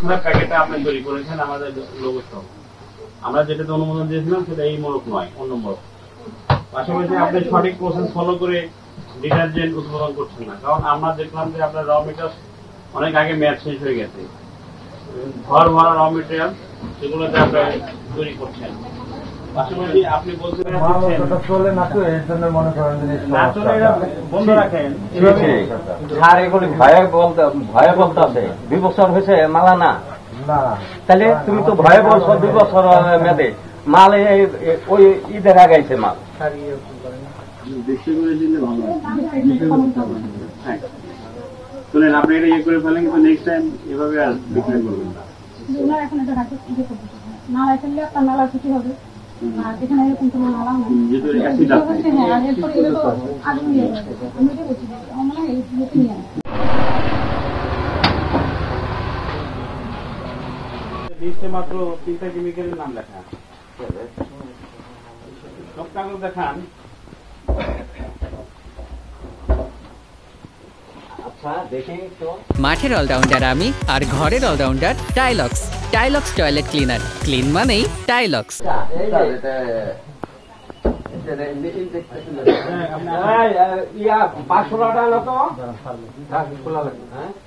ছাড়া প্যাকেটটা আপনি তৈরি করেছেন আমাদের লোগো সহ। আমরা যেটাতে অনুমোদন দিয়েছিলাম সেটা এই মোড়ক নয়, অন্য মোড়ক। পাশাপাশি আপনি সঠিক প্রসেস ফলো করে ডিটারজেন্ট উৎপাদন করছেন না, কারণ আমরা দেখলাম যে আপনার র মেটেরিয়াল অনেক আগে মেয়াদ শেষ হয়ে গেছে। ঘর ভরা র মেটেরিয়াল সেগুলোতে আপনি তৈরি করছেন। পাশাপাশি আপনি বলছেন চলে না, তো এর জন্য মনে করেন না চলে বন্ধ রাখেন। আর এগুলি ভয়ে বলতে আছে 2 বছর হয়েছে মালা না, তাহলে তুমি তো ভয়ে বলছো 2 বছর মেয়াদে মাল ওই ঈদের আগে আইছে মাল। শুনেন আপনি এটা ইয়ে করে ফেলেন, কিন্তু নেক্সট টাইম এভাবে আর বিক্রয় করবেন না। না রাখলে আপনার নালা ক্ষতি হবে। আর এখানে এরকম কোনো নালা নাই, যেহেতু অ্যাসিড আছে। হ্যাঁ, আর এরপরে এগুলো তো আগুন নিয়ে যাবে। আমি এটা বলছি আমার এই নিয়ে লিস্টে মাত্র 3টা কেমিক্যালের নাম লেখা। সব কাগজ দেখান। মাঠের অলরাউন্ডার আমি, আর ঘরের allrounder Tilex. Tilex toilet cleaner, clean মানেই টাইলক্স।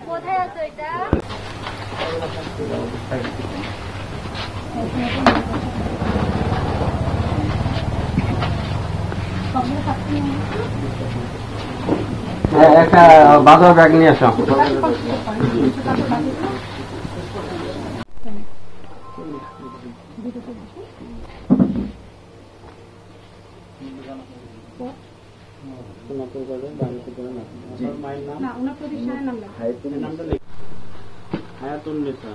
কোথায় আছে এটা? একটা বাজার ব্যাগ নিয়ে আসো। না, ওনার প্রতিষ্ঠানের নাম লেখা। নামটা লিখ। হায়াতুন্নেসা।